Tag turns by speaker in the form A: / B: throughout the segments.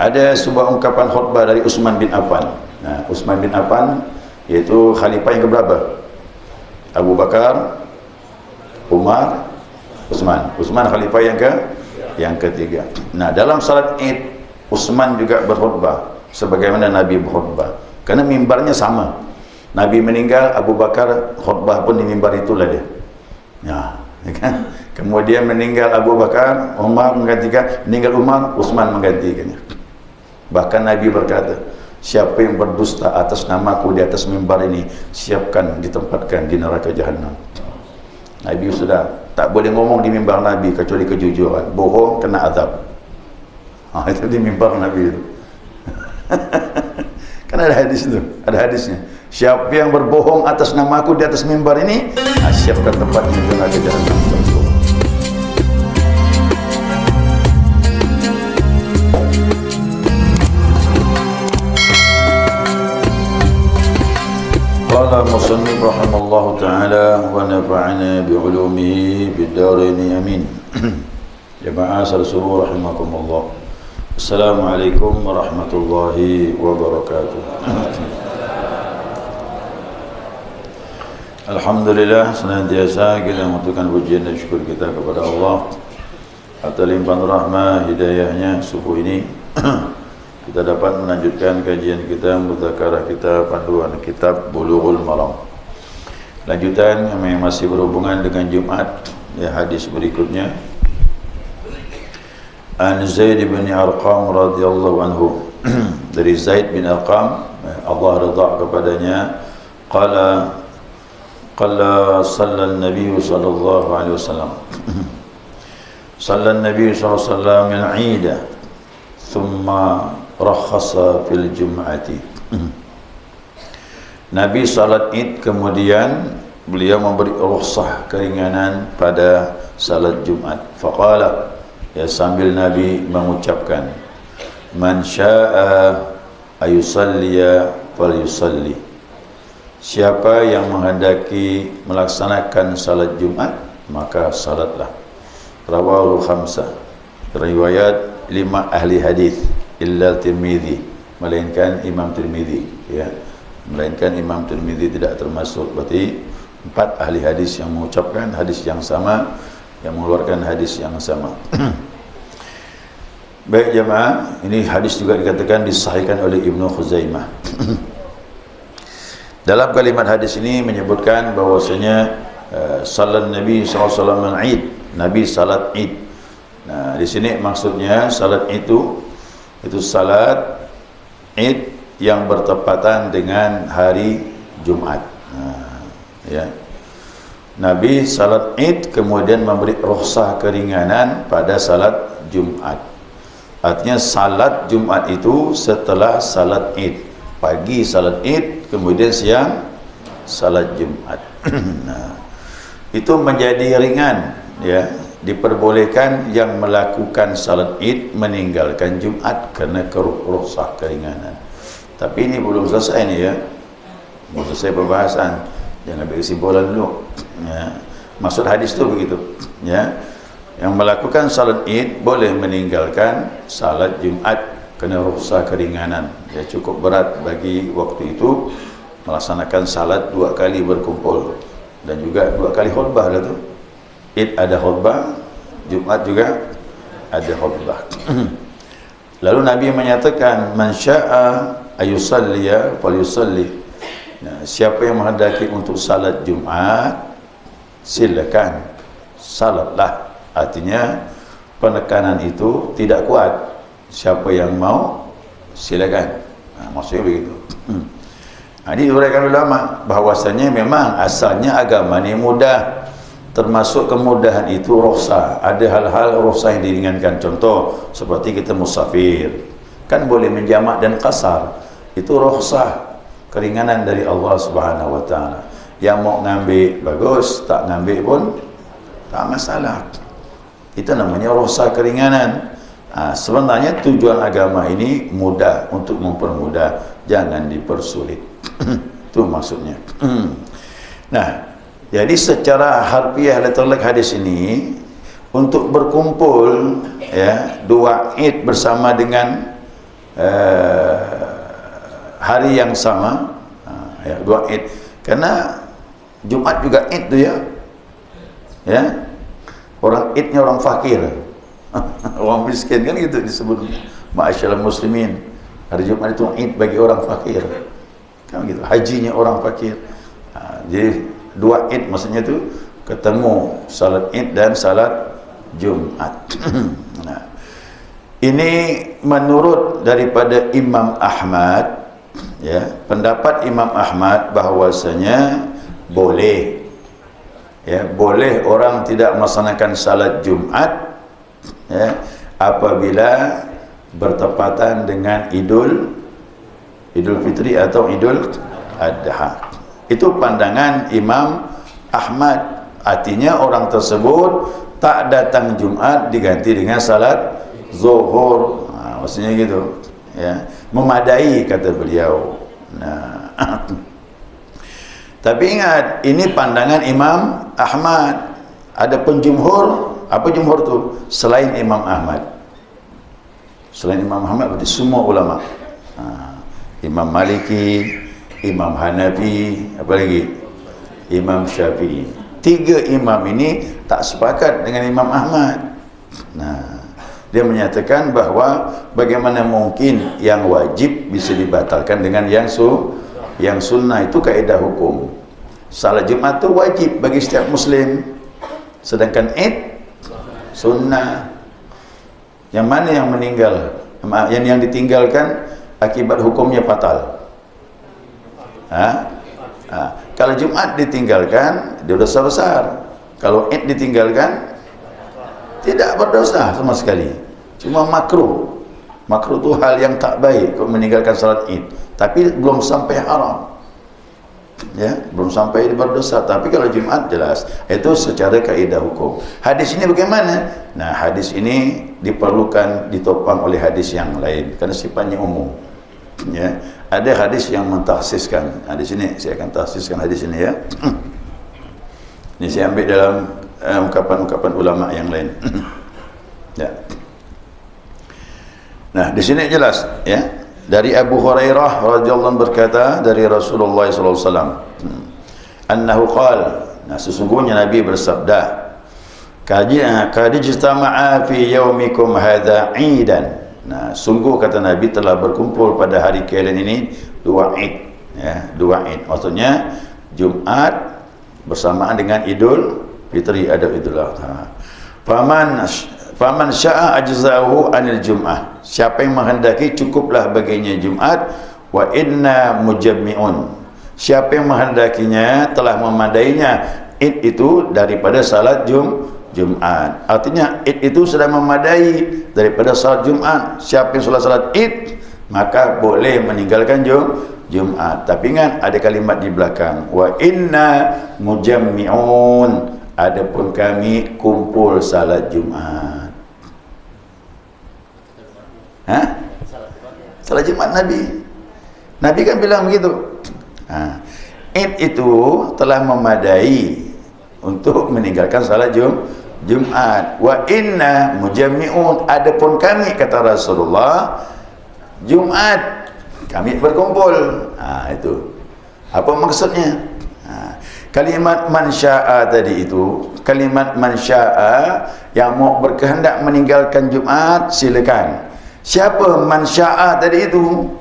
A: Ada sebuah ungkapan khutbah dari Utsman bin Affan. Nah, Utsman bin Affan yaitu khalifah yang keberapa? Abu Bakar, Umar, Utsman. Utsman khalifah yang ketiga. Nah, dalam salat Id Utsman juga berkhutbah sebagaimana Nabi berkhutbah. Karena mimbarnya sama. Nabi meninggal, Abu Bakar khutbah pun di mimbar itulah dia. Ya, kan? Kemudian meninggal Abu Bakar, Umar menggantikan, meninggal Umar, Utsman menggantikannya. Bahkan Nabi berkata, siapa yang berdusta atas namaku di atas mimbar ini, siapkan ditempatkan di neraka jahanam. Nabi sudah tak boleh ngomong di mimbar Nabi kecuali kejujuran. Bohong kena azab. Itu di mimbar Nabi itu. Kan ada hadis itu, ada hadisnya. Siapa yang berbohong atas namaku di atas mimbar ini, siapkan tempatnya di neraka jahanam. Qala musannif rahimallahu ta'ala wa nafa'ana bi'ulumihi bid-darain amin. Jamaah sarsuruh rahimakumullah. Assalamualaikum warahmatullahi wabarakatuh. Alhamdulillah, senantiasa kita mengucapkan pujian dan syukur kita kepada Allah atas limpahan rahmah hidayahnya. Subuh ini kita dapat melanjutkan kajian kita, mudzakarah kita, panduan kitab Bulughul Maram. Lanjutan yang masih berhubungan dengan Jumat, ya, hadis berikutnya. An Zaid bin Arqam radhiyallahu anhu, dari Zaid bin Arqam, Allah ridha kepadanya, qala sallallahu Nabi sallallahu alaihi wasallam, sallallahu Nabi sallallahu alaihi wasallam al-Eid thumma rakhasa fil jum'ati. Nabi salat Id, kemudian beliau memberi rukhsah, keringanan pada salat Jumat. Faqala, ya, sambil Nabi mengucapkan, man syaa ayusalliya falyusalli. Siapa yang menghendaki melaksanakan salat Jumat, maka salatlah. Rawahu khamsah, riwayat 5 ahli hadis, illa Tirmidzi, melainkan Imam Tirmidzi, ya, melainkan Imam Tirmidzi tidak termasuk. Berarti 4 ahli hadis yang mengucapkan hadis yang sama, yang mengeluarkan hadis yang sama. Baik jemaah, ini hadis juga dikatakan disahihkan oleh Ibnu Khuzaimah. Dalam kalimat hadis ini menyebutkan bahwasanya salat Nabi SAW Eid, Nabi salat Id. Nah, di sini maksudnya salat itu salat Id yang bertepatan dengan hari Jumat. Nah, ya. Nabi salat Id kemudian memberi rukhsah keringanan pada salat Jumat. Artinya salat Jumat itu setelah salat Id. Pagi salat Id, kemudian siang salat Jumat. Nah, itu menjadi ringan, ya. Diperbolehkan yang melakukan salat Id meninggalkan Jumat karena rukhsah keringanan. Tapi ini belum selesai nih, ya. Belum selesai pembahasan. Jangan ambil kesimpulan dulu, ya. Maksud hadis itu begitu, ya. Yang melakukan salat Id boleh meninggalkan salat Jumat kena rukhsah keringanan. Ya, cukup berat bagi waktu itu melaksanakan salat 2 kali berkumpul dan juga 2 kali khutbah lah tu. Id ada khutbah, Jumat juga ada khutbah. Lalu Nabi menyatakan, man syaa ayusalliya falyusalli. Nah, siapa yang menghendaki untuk salat Jumat, silakan salatlah. Artinya penekanan itu tidak kuat. Siapa yang mau, silakan. Nah, maksudnya begitu. Ini diuraikan ulama bahwasanya memang asalnya agama ini mudah. Termasuk kemudahan itu rukhsah. Ada hal-hal rukhsah yang diringankan. Contoh seperti kita musafir, kan boleh menjamak dan qasar. Itu rukhsah, keringanan dari Allah Subhanahu wa taala. Yang mau ngambil bagus, tak ngambil pun tak masalah. Itu namanya rukhsah keringanan. Sebenarnya tujuan agama ini mudah, untuk mempermudah, jangan dipersulit. Itu maksudnya. Nah, jadi secara harfiah letter hadis ini untuk berkumpul, ya, 2 Id bersama dengan hari yang sama, ya, 2 Id. Karena Jumat juga Id tu ya. Ya. Orang Idnya orang fakir. Orang miskin kan gitu disebut. Ma'asyiral muslimin. Hari Jumat itu Id bagi orang fakir. Kan gitu. Hajinya orang fakir. Jadi 2 Id maksudnya tu ketemu salat Id dan salat Jumat. Nah, ini menurut daripada Imam Ahmad, ya, pendapat Imam Ahmad bahwasanya boleh, ya, boleh orang tidak melaksanakan salat Jumat, ya, apabila bertepatan dengan Idul Fitri atau Idul Adha. Itu pandangan Imam Ahmad. Artinya orang tersebut tak datang Jumat diganti dengan salat Zuhur. Maksudnya gitu, ya, memadai kata beliau. Nah, tapi ingat, ini pandangan Imam Ahmad. Ada penjumhur, apa jumhur tu? Selain Imam Ahmad. Selain Imam Ahmad berarti semua ulama. Imam Maliki, Imam Hanafi, apa lagi? Imam Syafi'i. 3 imam ini tak sepakat dengan Imam Ahmad. Nah, dia menyatakan bahawa bagaimana mungkin yang wajib bisa dibatalkan dengan yang sunnah. Itu kaedah hukum. Salat Jumat itu wajib bagi setiap muslim, sedangkan Id sunnah. Yang mana yang meninggal, yang ditinggalkan akibat hukumnya fatal? Kalau Jumat ditinggalkan, dia dosa besar. Kalau Id ditinggalkan, tidak berdosa sama sekali. Cuma makruh. Makruh itu hal yang tak baik kalau meninggalkan salat Id. Tapi belum sampai haram. Ya, belum sampai berdosa. Tapi kalau Jumat jelas. Itu secara kaidah hukum. Hadis ini bagaimana? Nah, hadis ini diperlukan ditopang oleh hadis yang lain karena sifatnya umum. Ya, ada hadis yang mentakhsiskan. Di sini saya akan takhsiskan hadis ini, ya. Ini saya ambil dalam ungkapan-ungkapan ulama yang lain. Ya. Nah, di sini jelas, ya. Dari Abu Hurairah radhiyallahu anhu berkata dari Rasulullah sallallahu alaihi wasallam, annahu qala, nah sesungguhnya Nabi bersabda, qad ijtama'a fi yaumikum hadza 'idan. Nah, sungguh kata Nabi telah berkumpul pada hari kalian ini 2 Id, ya, 2 Id. Maksudnya Jumat bersamaan dengan Idul Fitri, ada Idul Adha. Faman syaa ajzahu anil Jum'ah. Siapa yang menghendaki cukuplah baginya Jumat. Wa inna mujammi'un. Siapa yang menghendakinya telah memadainya Id itu daripada salat Jumat. Artinya Id itu sudah memadai daripada salat Jumat. Siapa yang salat Id maka boleh meninggalkan Jumat. Tapi ingat ada kalimat di belakang, wa inna mujammi'un, adapun kami kumpul salat Jumat. Salat Jumat Nabi kan bilang begitu. Id itu telah memadai untuk meninggalkan salat Jumat. Wa inna mujammi'un, adapun kami kata Rasulullah Jumat kami berkumpul. Itu apa maksudnya? Kalimat man syaa tadi itu, kalimat man syaa yang mau berkehendak meninggalkan Jumat silakan. Siapa man syaa tadi itu?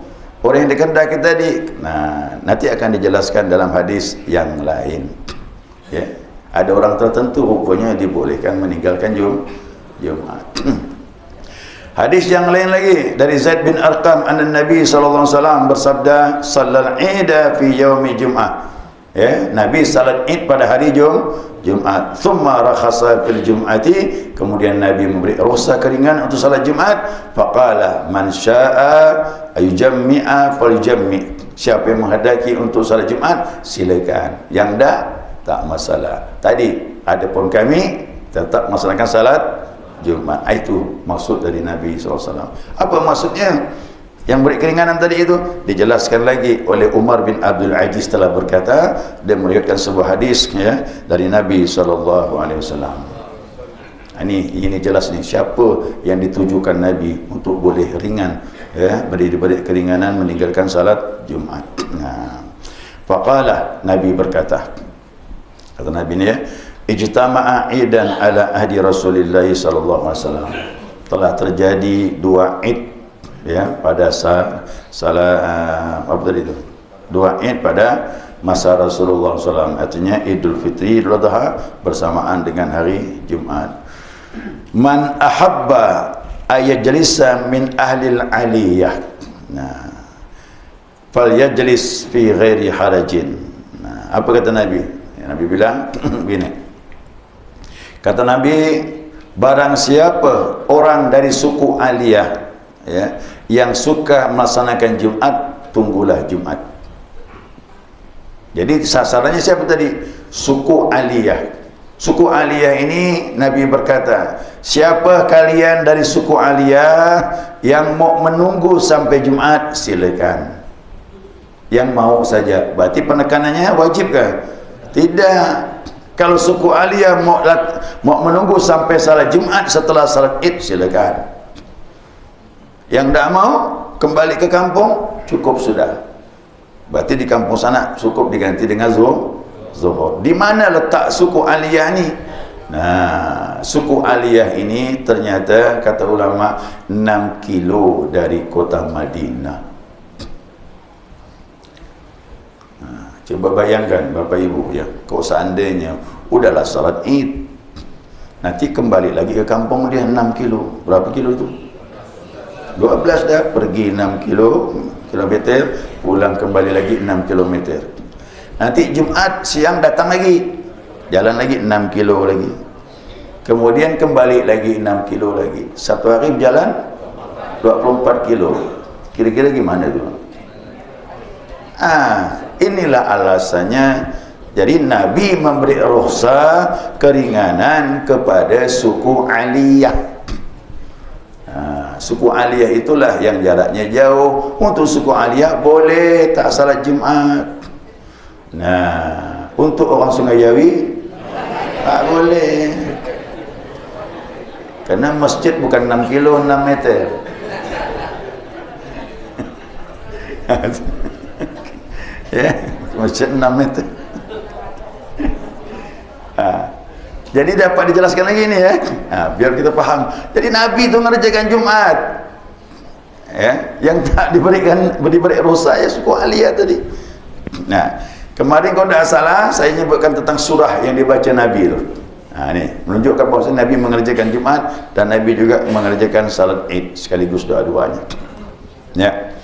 A: Orang yang dikehendaki tadi. Nah, nanti akan dijelaskan dalam hadis yang lain. Ya. Ada orang tertentu rupanya dibolehkan meninggalkan Jumat. Hadis yang lain lagi dari Zaid bin Arqam, anna Nabi sallallahu alaihi wasallam bersabda, "Shallal 'ida fi yaumi Jum'ah." Ya, Nabi salat Id pada hari Jumat. Thumma rakhasa fil Jum'ati, kemudian Nabi memberi rukhsah keringan untuk salat Jumat. Faqala man syaa'a ayujammi'a falyujammi. Siapa yang menghendaki untuk salat Jumat silakan. Yang tak masalah. Tadi adapun kami tetap melaksanakan salat Jumat. Itu maksud dari Nabi SAW. Apa maksudnya? Yang beri keringanan tadi itu dijelaskan lagi oleh Umar bin Abdul Aziz telah berkata dan meriwayatkan sebuah hadis, ya, dari Nabi SAW. Ini jelas nih siapa yang ditujukan Nabi untuk boleh ringan, ya, beri keringanan meninggalkan salat Jumat. Faqala, Nabi berkata, kata Nabi ni, ya, ijtama'a idan ala ahdi Rasulillah sallallahu alaihi wasallam. Telah terjadi dua id, ya, pada dua id pada masa Rasulullah SAW, artinya Idul Fitri, Idul Adha bersamaan dengan hari Jumat. Man ahabba ayajlisa min ahlil aliyah, falyajlis fi ghairi harajin. Apa kata Nabi? Nabi bilang begini, kata Nabi, barang siapa orang dari suku aliyah, ya, yang suka melaksanakan Jumat, tunggulah Jumat. Jadi sasarannya siapa tadi? Suku aliyah. Suku aliyah ini Nabi berkata, siapa kalian dari suku aliyah yang mau menunggu sampai Jumat, silakan. Yang mau saja. Berarti penekanannya wajib kah? Tidak. Kalau suku aliyah mau menunggu sampai salat Jumat setelah salat Id, silakan. Yang tidak mau kembali ke kampung, cukup sudah. Berarti di kampung sana cukup diganti dengan zuhur. Di mana letak suku aliyah ni? Nah, suku aliyah ini ternyata kata ulama 6 kilo dari kota Madinah. Coba bayangkan Bapak Ibu, ya, kalau seandainya udahlah salat Id, nanti kembali lagi ke kampung dia 6 kilo. Berapa kilo itu? 12 dah, pergi 6 kilometer, pulang kembali lagi 6 kilometer. Nanti Jumat siang datang lagi, jalan lagi 6 kilo lagi, kemudian kembali lagi 6 kilo lagi. Satu hari berjalan 24 kilo. Kira-kira gimana itu? Inilah alasannya. Jadi Nabi memberi rukhsah, keringanan kepada suku aliyah. Suku aliyah itulah yang jaraknya jauh. Untuk suku aliyah boleh tak salat Jumat. Nah, untuk orang Sungai Jawi tak boleh. Karena masjid bukan 6 kilo, 6 meter. Ya, masjid 6 meter. Jadi dapat dijelaskan lagi ni, ya. Biar kita faham. Jadi Nabi itu mengerjakan Jumat, ya, yang tak diberi rukhsah ya suku aliyah tadi. Nah, kemarin kalau tidak salah saya nyebutkan tentang surah yang dibaca Nabi itu. Ini menunjukkan bahawa Nabi mengerjakan Jumat dan Nabi juga mengerjakan salat Id sekaligus doa-doanya. Ya.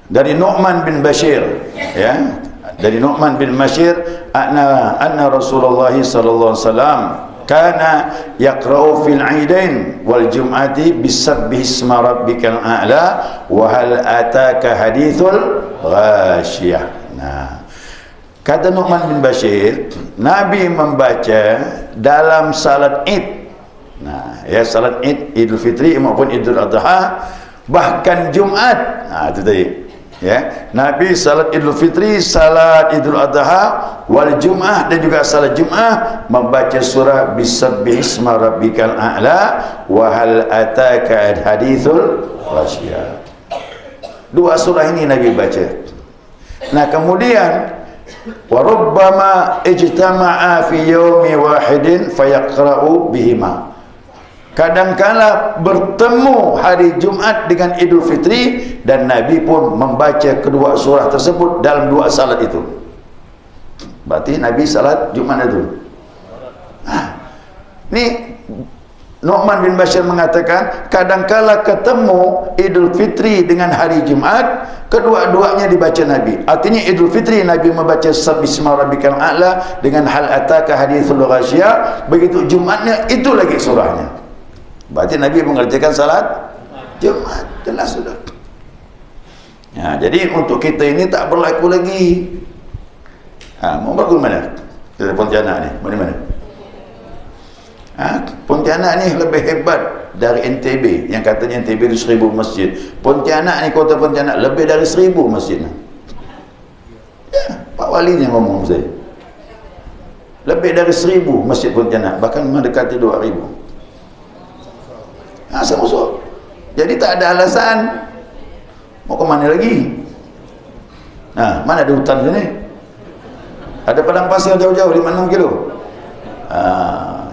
A: Dari Nu'man bin Bashir, ya. Dari Nu'man bin Bashir, anna Rasulullah sallallahu alaihi wasallam kana yaqra'u fil 'idain wal jum'ati bisabbihi isma rabbikal a'la wa hal ataka hadithul ghasyiyah. Nah, kata Nu'man bin Bashir, Nabi membaca dalam salat Id. Nah, ya, salat Id, Idul Fitri maupun Idul Adha, bahkan Jumat. Itu tadi. Ya, Nabi salat Idul Fitri, salat Idul Adha, wal Jum'ah dan juga salat Jum'ah membaca surah bisabbihi isma rabbikal a'la wa hal ataka hadithul ghasyiyah. Dua surah ini Nabi baca. Nah, kemudian wa rubbama ijtama'a fi yaumi wahidin fayaqra'u bihima. Kadangkala bertemu hari Jumat dengan Idul Fitri dan Nabi pun membaca kedua surah tersebut dalam dua salat itu. Berarti Nabi salat Jumat itu. Ini Nu'man bin Bashir mengatakan kadangkala ketemu Idul Fitri dengan hari Jumat, kedua-duanya dibaca Nabi. Artinya Idul Fitri Nabi membaca Sabbihisma rabbikal a'la dengan hal ataka hadithul ghasyiyah, begitu Jumatnya itu lagi surahnya. Berarti Nabi mengerjakan salat Jumat. Jelas sudah. Ya, jadi untuk kita ini tak berlaku lagi. Mau berlaku mana? Kita Pontianak ni, mana? Pontianak ni lebih hebat dari NTB yang katanya NTB itu 1000 masjid. Pontianak ni, kota Pontianak lebih dari 1000 masjid. Ya, Pak Wali yang ngomong saya. Lebih dari 1000 masjid Pontianak, bahkan mendekati 2000. Masuk. Jadi tak ada alasan. Mau ke mana lagi? Mana ada hutan sini? Ada padang pasir jauh-jauh 5-6 kilo.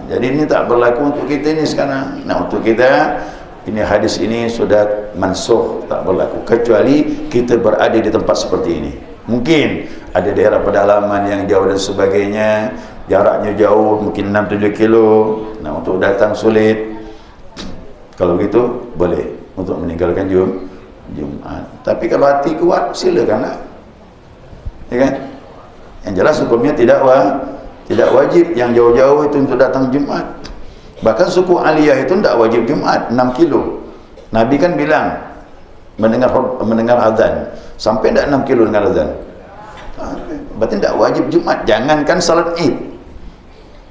A: Jadi ini tak berlaku untuk kita ini sekarang. Nah, untuk kita ini hadis ini sudah mansukh, tak berlaku kecuali kita berada di tempat seperti ini. Mungkin ada daerah pedalaman yang jauh dan sebagainya, jaraknya jauh, mungkin 6-7 kilo. Nah, untuk datang sulit. Kalau gitu boleh untuk meninggalkan Jumat. Tapi kalau hati kuat, silakanlah. Ya kan? Yang jelas hukumnya tidak wajib yang jauh-jauh itu untuk datang Jumat. Bahkan suku Aliyah itu tidak wajib Jumat 6 kilo. Nabi kan bilang mendengar azan sampai tidak 6 kilo dengar azan. Berarti tidak wajib Jumat. Jangankan salat Id.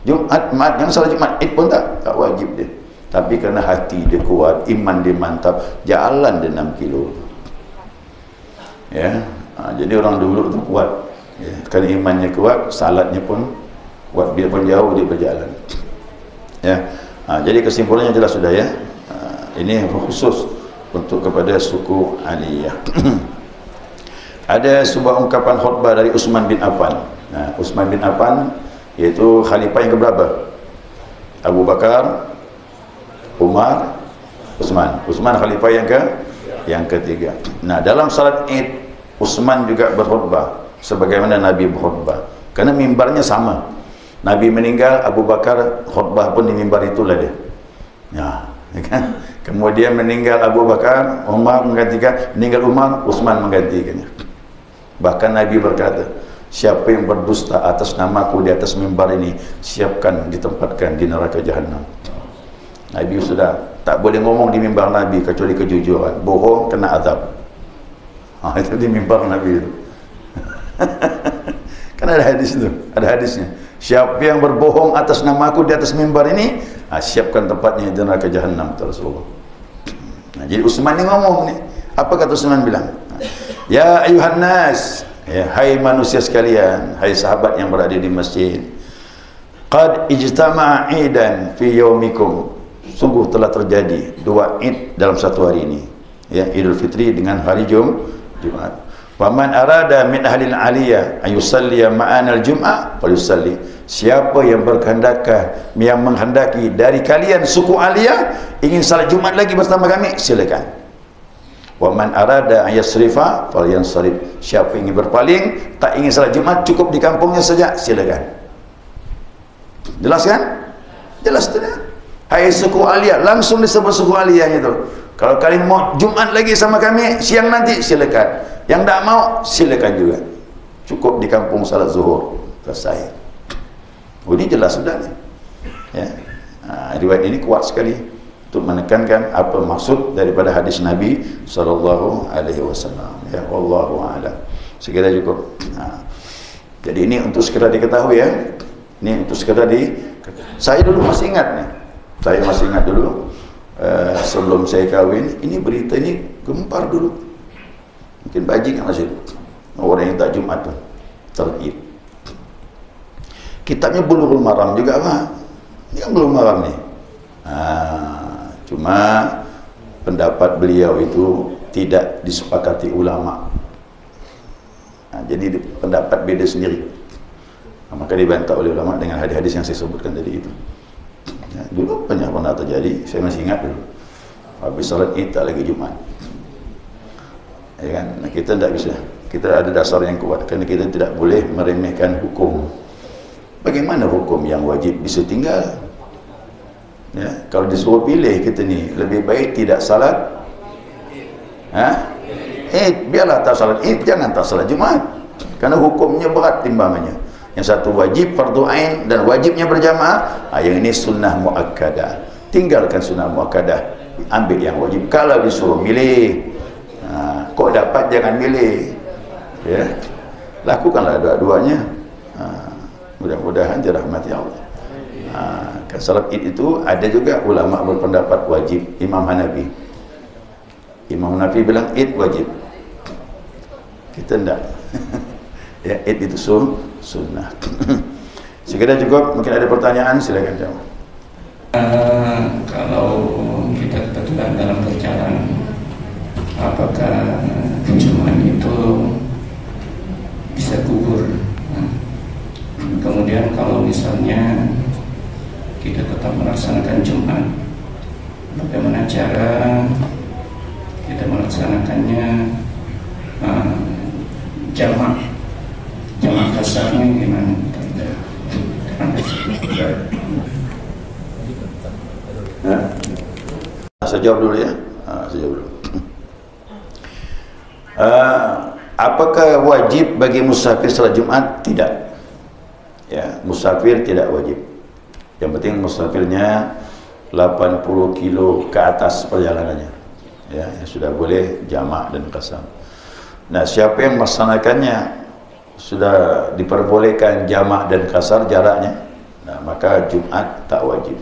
A: Yang salat Jumat Id pun tak wajib dia. Tapi kerana hati dia kuat, iman dia mantap, jalan dia 6 kilo. Ya, jadi orang dulu tu kuat. Ya, kerana imannya kuat, salatnya pun kuat, biarpun jauh dia berjalan. Ya, jadi kesimpulannya jelas sudah ya. Ini khusus untuk kepada suku Aliyah. Ada sebuah ungkapan khutbah dari Utsman bin Affan. Utsman bin Affan iaitu khalifah yang keberapa? Abu Bakar, Umar, Utsman khalifah yang ketiga. Nah, dalam salat Id Utsman juga berkhutbah sebagaimana Nabi berkhutbah. Karena mimbarnya sama. Nabi meninggal, Abu Bakar khutbah pun di mimbar itulah dia. Ya, kan? Kemudian meninggal Abu Bakar, Umar menggantikan, meninggal Umar, Utsman menggantikannya. Bahkan Nabi berkata, siapa yang berdusta atas namaku di atas mimbar ini, siapkan ditempatkan di neraka jahanam. Nabi sudah tak boleh ngomong di mimbar Nabi kecuali kejujuran. Bohong kena azab. Itu di mimbar Nabi itu. Kan ada hadis itu, ada hadisnya. Siapa yang berbohong atas namaku di atas mimbar ini, siapkan tempatnya di neraka jahanam, Rasulullah. Nah, jadi Utsman ni ngomong ni. Apa kata Utsman bilang? Ya ayuhan nas, ya, hai manusia sekalian, hai sahabat yang berada di masjid. Qad ijtama'a idan fi yaumikum. Sungguh telah terjadi 2 Id dalam satu hari ini, ya, Idul Fitri dengan hari Jumat. Faman arada min ahlil aliyah ayusalli ma'ana al-jum'ah falyusalli. Siapa yang menghendaki dari kalian suku Aliyah ingin salat Jumat lagi bersama kami, silakan. Wa man arada ayasrifa falyansarif. Siapa ingin berpaling, tak ingin salat Jumat, cukup di kampungnya saja, silakan. Jelas kan? Jelas tidak? Hai suku Aliyah, langsung disebut suku Aliyah itu. Kalau kalian mau Jumat lagi sama kami siang nanti, silakan. Yang tak mau, silakan juga. Cukup di kampung salat zuhur, selesai. Ini jelas sudah nih. Ya. Riwayat ini kuat sekali untuk menekankan apa maksud daripada hadis Nabi sallallahu alaihi wasallam. Ya, wallahu a'lam. Sekira cukup. Jadi ini untuk sekedar diketahui ya. Ini untuk sekedar saya dulu masih ingat nih. Saya masih ingat dulu sebelum saya kahwin, ini berita ini gempar dulu. Mungkin bajingan masih orang yang tak Jumat tuh tertib. Kitabnya Bulughul Maram juga Pak. Ini kan Bulughul Maram nih. Cuma pendapat beliau itu tidak disepakati ulama. Jadi pendapat beda sendiri. Maka dibantah oleh ulama dengan hadis-hadis yang saya sebutkan tadi itu. Ya, dulu banyak pernah terjadi, saya masih ingat dulu. Habis salat Id tak lagi Jumat. Ya kan? Nah, kita tidak bisa. Kita ada dasar yang kuat kerana kita tidak boleh meremehkan hukum. Bagaimana hukum yang wajib bisa tinggal? Ya, kalau disuruh pilih kita ni, lebih baik tidak salat Id, biarlah tak salat Id, jangan tak salat Jumat. Karena hukumnya berat timbangannya. Yang satu wajib fardu ain dan wajibnya berjamaah, yang ini sunnah muakkadah. Tinggalkan sunnah muakkadah, ambil yang wajib. Kalau disuruh milih, kok dapat jangan milih. Ya, lakukanlah dua-duanya. Mudah-mudahan dirahmati Allah. Salat Id itu ada juga ulama berpendapat wajib. Imam Hanafi bilang Id wajib, kita enggak. Ya, Id itu sunnah. Sekiranya cukup, mungkin ada pertanyaan, silakan jawab.
B: Kalau kita apakah Jumat itu bisa gugur. Kemudian kalau misalnya kita tetap melaksanakan Jumat, bagaimana cara kita melaksanakannya jamak kasarnya gimana?
A: Saya jawab dulu ya. Saya jawab dulu. Apakah wajib bagi musafir salat Jumat? Tidak. Ya, musafir tidak wajib. Yang penting musafirnya 80 kilo ke atas perjalanannya. Ya, sudah boleh jamak dan qasam. Nah, siapa yang melaksanakannya sudah diperbolehkan jamak dan kasar jaraknya, nah, maka Jumat tak wajib.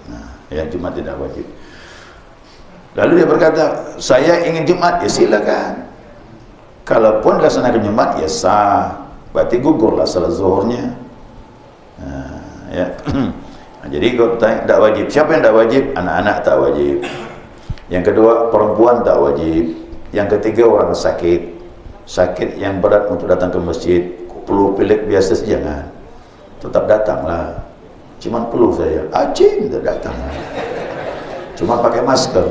A: Nah, ya, Jumat tidak wajib. Lalu dia berkata, saya ingin Jumat, ya silakan. Kalaupun laksanakan Jumat, ya sah. Berarti gugurlah salat zuhurnya. Nah, ya. Nah, jadi kalau tak wajib, siapa yang tak wajib? Anak-anak tak wajib. Yang kedua, perempuan tak wajib. Yang ketiga, orang sakit. Sakit yang berat untuk datang ke masjid, perlu pilek biasa jangan. Tetap datanglah. Cuma perlu saya, acing tak datang. Cuma pakai masker.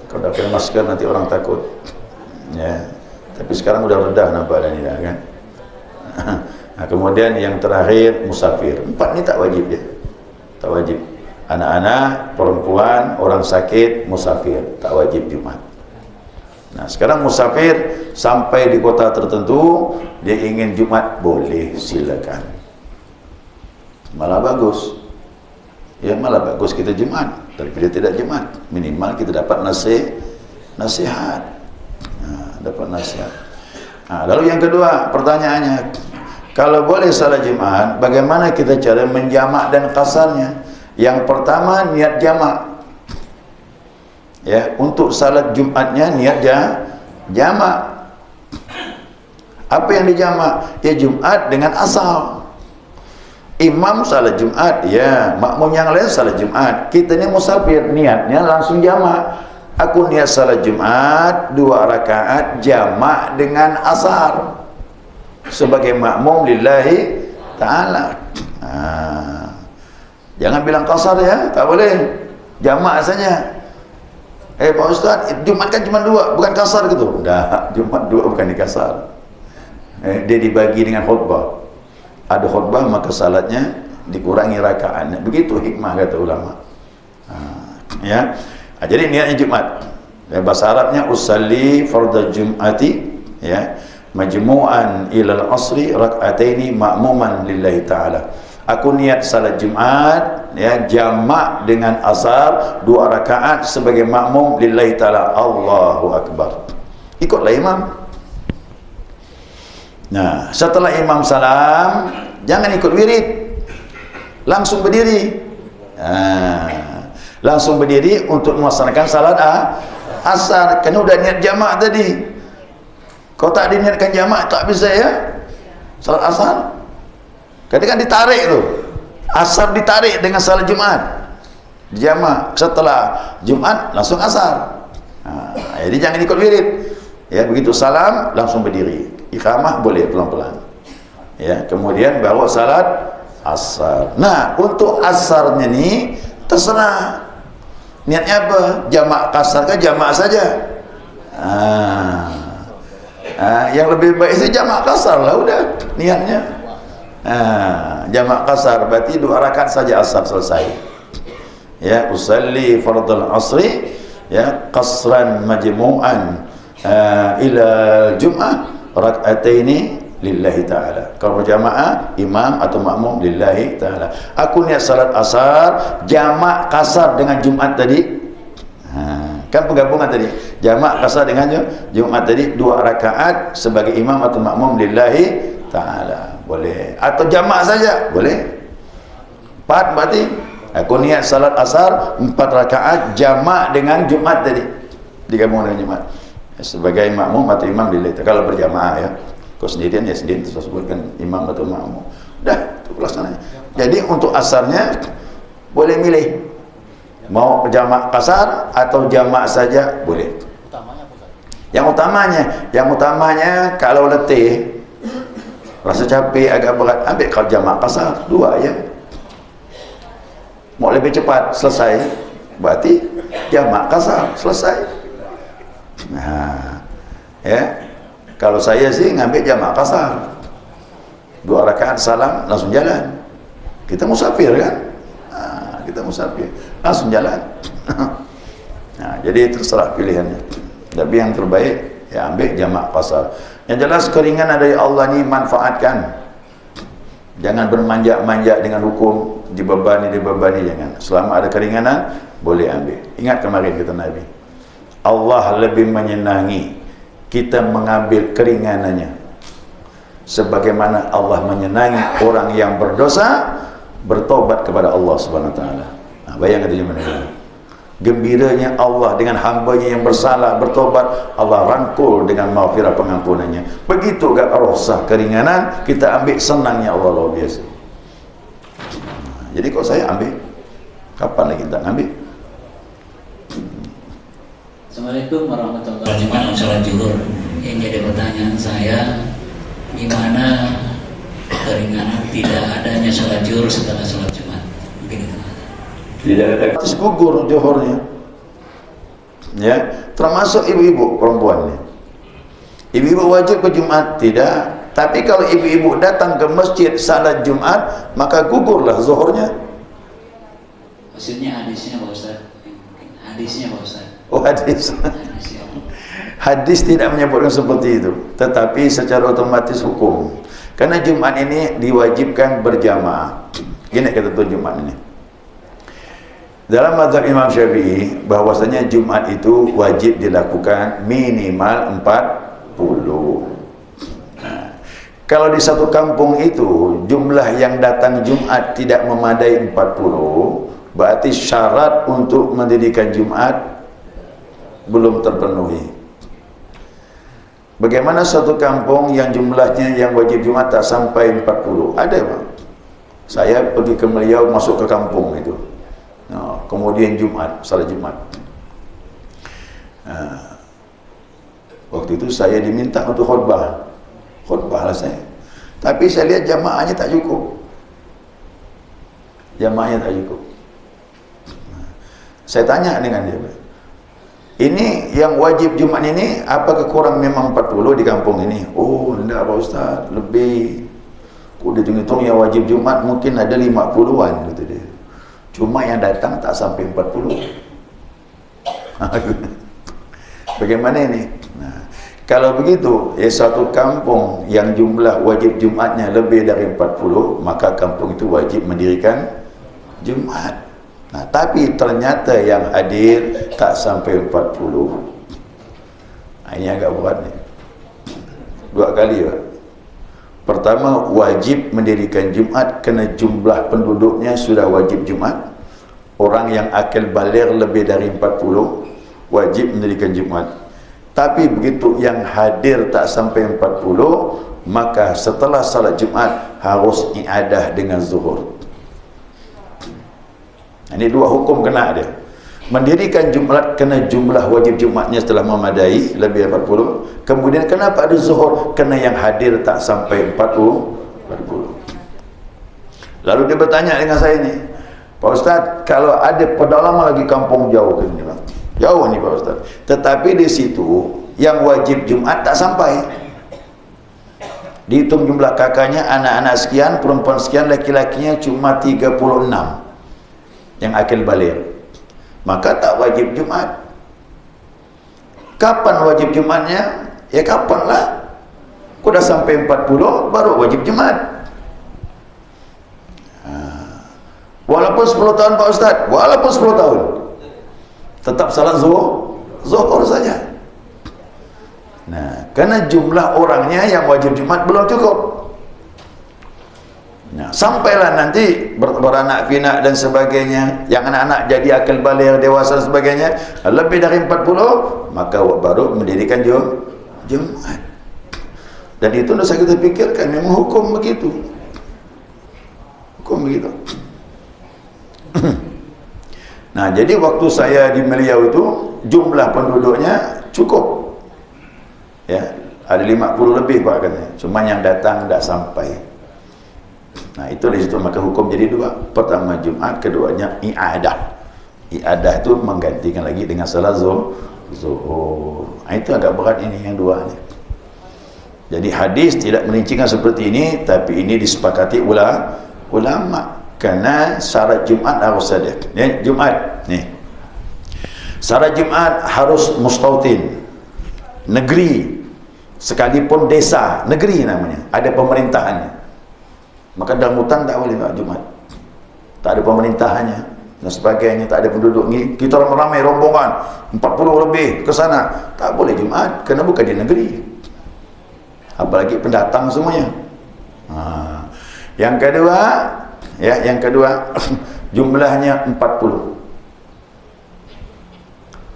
A: Kalau tak pakai masker nanti orang takut. Ya. Tapi sekarang udah redah nampak ini dah kan. Nah, kemudian yang terakhir musafir. 4 ni tak wajib ya. Tak wajib. Anak-anak, perempuan, orang sakit, musafir tak wajib Jumat. Nah, sekarang musafir sampai di kota tertentu, dia ingin Jumat, boleh, silakan. Malah bagus. Ya, malah bagus kita Jumat daripada tidak Jumat. Minimal kita dapat nasihat. Nah, dapat nasihat. Nah, lalu yang kedua, pertanyaannya, kalau boleh salat Jumat, bagaimana kita cara menjamak dan kasarnya? Yang pertama, niat jamak. Ya, untuk salat Jumatnya niat jamak. Apa yang dijamak? Ya, Jumat dengan asar. Imam salat Jumat, ya, makmum yang lain salat Jumat. Kita ni musafir, niatnya langsung jamak. Aku niat salat Jumat 2 rakaat jamak dengan asar sebagai makmum lillahi ta'ala. Jangan bilang kasar ya, tak boleh. Jamak saja. Pak Ustaz, Jumat kan cuma 2, bukan kasar gitu. Dah, Jumat 2 bukan di kasar. Dia dibagi dengan khutbah. Ada khutbah maka salatnya dikurangi rakaatnya. Begitu hikmah kata ulama. Ya. Jadi niatnya Jumat. Bahasa Arabnya usalli fardhu jum'ati, ya, majmu'an ilal asri rak'ataini ma'muman lillahi ta'ala. Aku niat salat Jumat, ya, jamak dengan asar 2 rakaat sebagai makmum lillahi ta'ala. Allahu akbar. Ikutlah imam. Nah, setelah imam salam, jangan ikut wirid, langsung berdiri. Langsung berdiri untuk melaksanakan salat asar. Kerana udah niat jamak tadi. Kau tak diniatkan jamak, tak bisa ya salat asar. Kadang kan ditarik tu, asar ditarik dengan salat Jumat, jamak. Setelah Jumat langsung asar. Jadi jangan ikut wirid. Ya, begitu salam langsung berdiri. Iqamah boleh pelan-pelan. Ya, kemudian baru salat asar. Nah, untuk asarnya ni terserah. Niatnya apa? Jamak kasar ke jamak saja? Yang lebih baik itu jamak kasar lah, udah niatnya. Jamak kasar berarti 2 rakaat saja asar selesai. Ya, usalli fardhal asri, ya, qasran majmu'an ila jum'ah rak'ataini lillahi ta'ala. Kalau berjamaah imam atau makmum lillahi ta'ala. Aku niat salat asar jamak kasar dengan Jumat tadi. Kan penggabungan tadi, jamak kasar dengan Jumat tadi 2 rakaat sebagai imam atau makmum lillahi ta'ala. Boleh. Atau jamak saja boleh. 4 berarti aku niat salat asar 4 rakaat jamak dengan Jumat tadi, digabung dengan Jumat sebagai makmum atau imam lillahi ta'ala. Kalau berjamaah ya, kalau sendirian ya sendiri, terus sebutkan imam atau makmum. Dah, itu pelaksananya. Jadi untuk asarnya boleh milih, mau jamak kasar atau jamak saja boleh. Yang utamanya kalau letih, rasa capek agak berat, ambil kalau jamak qasar 2 ya. Mau lebih cepat selesai, berarti jamak qasar selesai. Nah, ya. Kalau saya sih ngambil jamak qasar. 2 rakaat salam langsung jalan. Kita musafir kan? Nah, kita musafir langsung jalan. Nah, jadi terserah pilihannya. Tapi yang terbaik ya ambil jamak qasar. Yang jelas keringanan dari Allah ni manfaatkan. Jangan bermanja-manja dengan hukum, dibebani jangan. Selama ada keringanan boleh ambil. Ingat kemarin kata Nabi, Allah lebih menyenangi kita mengambil keringanannya sebagaimana Allah menyenangi orang yang berdosa bertobat kepada Allah Subhanahu wa taala. Nah, bayangkan dia mana. Gembiranya Allah dengan hambanya yang bersalah bertobat, Allah rangkul dengan maghfirah pengampunannya. Begitu gak rosah keringanan, kita ambil senangnya Allah luar biasa. Jadi kalau saya ambil, kapan lagi kita ambil?
C: Assalamualaikum warahmatullahi wabarakatuh. Sholat zuhur. Yang jadi pertanyaan saya, gimana keringanan tidak adanya sholat zuhur setelah sholat Jumat? Mungkin itu.
A: Tidak ada atas gugur johornya, ya, termasuk ibu-ibu perempuan ni. Ibu-ibu wajib ke Jumat? Tidak. Tapi kalau ibu-ibu datang ke masjid salat Jumat, maka gugurlah zuhurnya.
C: Maksudnya hadisnya Pak Ustaz? Hadisnya Pak Ustaz?
A: Oh, hadis. Hadis tidak menyebutkan seperti itu, tetapi secara otomatis hukum. Karena Jumat ini diwajibkan berjamaah. Gini kata tuan Jumat ini. Dalam mazhab Imam Syafi'i bahwasanya Jumat itu wajib dilakukan minimal 40. Nah, kalau di satu kampung itu jumlah yang datang Jumat tidak memadai 40, berarti syarat untuk mendirikan Jumat belum terpenuhi. Bagaimana satu kampung yang jumlahnya yang wajib Jumat tak sampai 40? Ada, Pak. Saya pergi ke Meliau, masuk ke kampung itu. Nah, kemudian Jumat, salat Jumat. Nah, waktu itu saya diminta untuk khutbah lah saya. Tapi saya lihat jamaahnya tak cukup. Jamaahnya tak cukup. Nah, saya tanya dengan dia, ini yang wajib Jumat ini apakah kurang memang 40 di kampung ini? Oh, enggak Pak Ustaz, lebih. Udah hitung-hitung yang wajib Jumat mungkin ada 50-an gitu dia. Cuma yang datang tak sampai 40. Bagaimana ini? Nah, kalau begitu, satu kampung yang jumlah wajib Jumatnya lebih dari 40, maka kampung itu wajib mendirikan Jumat. Nah, tapi ternyata yang hadir tak sampai 40. Nah, ini agak berat nih. 2 kali, Pak. Pertama, wajib mendirikan Jumat kerana jumlah penduduknya sudah wajib Jumat. Orang yang akil baligh lebih dari 40 wajib mendirikan Jumat. Tapi begitu yang hadir tak sampai 40, maka setelah salat Jumat harus i'adah dengan zuhur. Ini 2 hukum kena dia. Mendirikan Jumat kena jumlah wajib Jumatnya setelah memadai lebih dari 40. Kemudian kenapa ada zuhur? Kena yang hadir tak sampai 40. Lalu dia bertanya dengan saya ni, Pak Ustaz, kalau ada pedalaman lagi kampung jauh ke ni, jauh ni Pak Ustaz, tetapi di situ yang wajib Jumat tak sampai. Dihitung jumlah kakaknya, anak-anak sekian, perempuan sekian, laki-lakinya cuma 36 yang akil baligh. Maka tak wajib Jumat. Kapan wajib Jumatnya? Ya kapanlah. Kau dah sampai 40 baru wajib Jumat. Walaupun 10 tahun Pak Ustaz, walaupun 10 tahun tetap salat zuhur saja. Nah, kerana jumlah orangnya yang wajib Jumat belum cukup. Nah, sampailah nanti beranak pinak dan sebagainya, yang anak-anak jadi akil baligh, dewasa dan sebagainya, lebih dari 40, maka baru mendirikan Jumat. Dan itu saya kita pikirkan, memang hukum begitu. Hukum begitu. Nah, jadi waktu saya di Meliau itu jumlah penduduknya cukup. Ya, ada 50 lebih Pak katanya. Cuma yang datang tidak sampai. Nah, itu di situ maka hukum jadi dua. Pertama Jumat, keduanya i'adah. I'adah itu menggantikan lagi dengan salat zuhur. Nah, itu agak berat ini yang dua ni. Jadi hadis tidak merincikan seperti ini, tapi ini disepakati ulama. Kerana syarat Jumat harus ada. Ya, Jumat ni. Syarat Jumat harus mustautin. Negeri, sekalipun desa, negeri namanya, ada pemerintahannya. Maka dalam hutan tak boleh Jumat. Tak ada pemerintahannya dan sebagainya, tak ada penduduk ni. Kita ramai-ramai rombongan 40 lebih ke sana, tak boleh Jumat kerana bukan di negeri. Apalagi pendatang semuanya. Yang kedua, ya, yang kedua jumlahnya 40.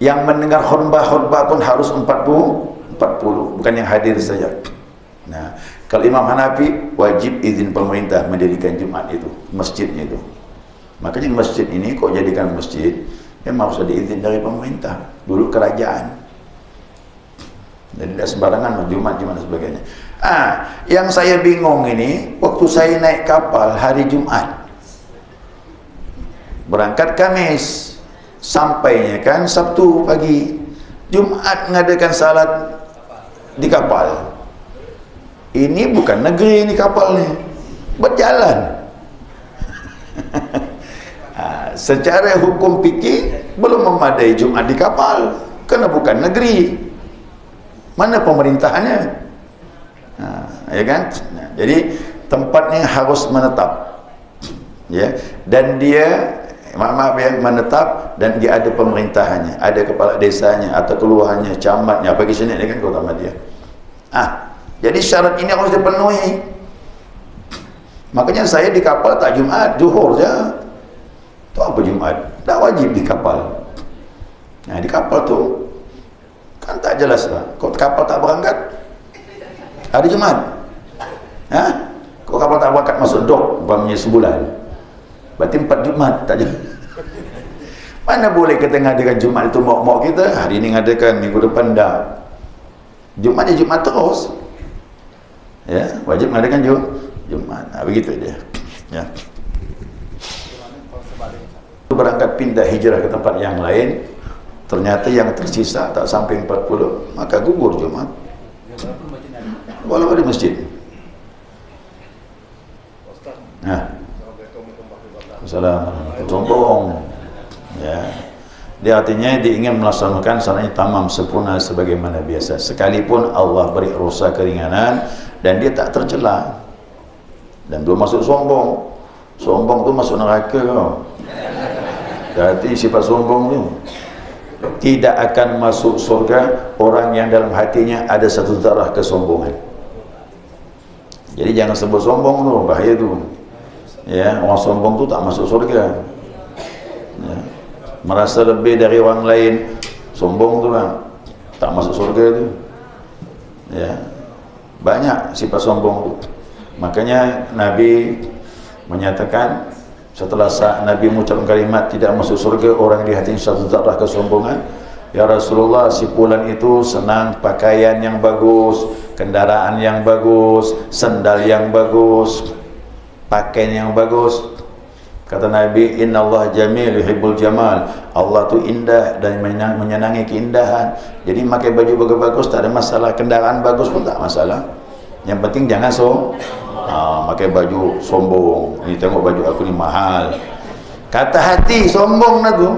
A: Yang mendengar khutbah pun harus 40, bukan yang hadir saja. Nah, kalau Imam Hanafi wajib izin pemerintah mendirikan Jumat itu, masjidnya itu. Makanya masjid ini kok jadikan masjid, memang harus ada izin dari pemerintah. Dulu kerajaan. Dan tidak sembarangan Jumat dan sebagainya. Yang saya bingung ini, waktu saya naik kapal hari Jumat, berangkat Kamis, sampainya kan Sabtu pagi. Jumat mengadakan salat di kapal. Ini bukan negeri ini kapal ni, berjalan. Secara hukum fikih belum memadai Jumat di kapal, kerana bukan negeri. Mana pemerintahannya? Ya kan? Jadi tempatnya harus menetap. Ya, dan dia maaf ya, menetap, dan dia ada pemerintahannya, ada kepala desanya atau kelurahannya, camatnya, apa kisahnya dia kan Kota Madya. Jadi syarat ini harus dipenuhi. Makanya saya di kapal tak Jumat, Zuhur je. Tu apa Jumat? Tak wajib di kapal. Nah, di kapal tu kan tak jelas lah. Kok kapal tak berangkat hari Jumat? Kok kapal tak berangkat masuk dok umpamanya sebulan? Berarti 4 Jumat tak jelas. Mana boleh kita ngadakan Jumat itu mok-mok kita, hari ini ngadakan, minggu depan dah. Jumat ya Jumat terus. Ya, wajib mengadakan Jumat. Begitu dia. Ya. Berangkat pindah hijrah ke tempat yang lain, ternyata yang tersisa tak sampai 40, maka gugur Jumat. Walau di masjid. Assalamualaikum. Sombong. Ya. Dia artinya dia ingin melaksanakan salahnya tamam sempurna sebagaimana biasa, sekalipun Allah beri rukhsah keringanan dan dia tak tercela dan belum masuk sombong. Sombong tu masuk neraka kau. Berarti sifat sombong tu tidak akan masuk surga orang yang dalam hatinya ada satu darah kesombongan. Jadi jangan sebut sombong tu, bahaya tu. Ya, orang sombong tu tak masuk surga. Ya. Merasa lebih dari orang lain, sombong tu lah, tak masuk surga tu. Ya, banyak sifat sombong tu. Makanya Nabi menyatakan setelah Nabi mengucapkan kalimat tidak masuk surga orang di hatinya satu darah kesombongan, ya Rasulullah, si fulan itu senang pakaian yang bagus, kendaraan yang bagus, sandal yang bagus, pakaian yang bagus. Kata Nabi, innallaha jamil yuhibbul jamal. Allah tu indah dan menyenangi keindahan. Jadi pakai baju bagus-bagus tak ada masalah, kendaraan bagus pun tak masalah. Yang penting jangan pakai baju sombong. Ni tengok baju aku ni mahal. Kata hati sombong lah tu.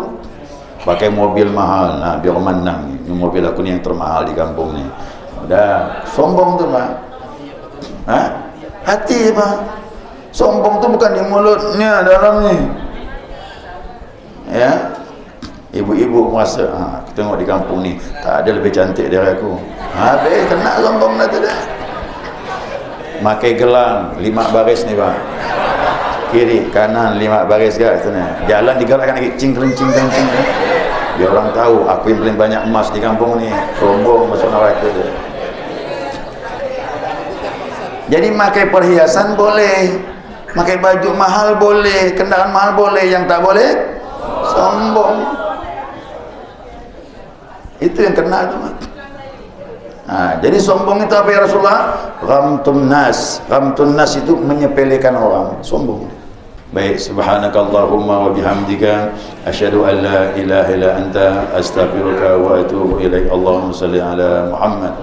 A: Pakai mobil mahal, biar menang ni. Ni mobil aku ni yang termahal di kampung ni. Dah sombong tu Pak. Hati Pak. Sombong tu bukan di mulutnya, dalam ni. Ya. Ibu-ibu merasa, kita tengok di kampung ni tak ada lebih cantik dari aku. Habis kena sombong dah tu dah. Makai gelang 5 baris ni Pak. Kiri kanan 5 baris kat sana. Jalan digerakkan lagi cing cing cing cing. Biar orang tahu aku yang paling banyak emas di kampung ni. Sombong masuk neraka tu. Jadi makai perhiasan boleh, makai baju mahal boleh, kendaraan mahal boleh, yang tak boleh Sombong. Itu yang kena tu. Jadi sombong itu apa ya Rasulullah? Ghamtun nas itu menyepelekan orang, sombong. Baik, subhanakallahumma wa bihamdika asyhadu an la ilaha illa anta astaghfiruka wa atubu ilaik. Allahumma shalli ala Muhammad.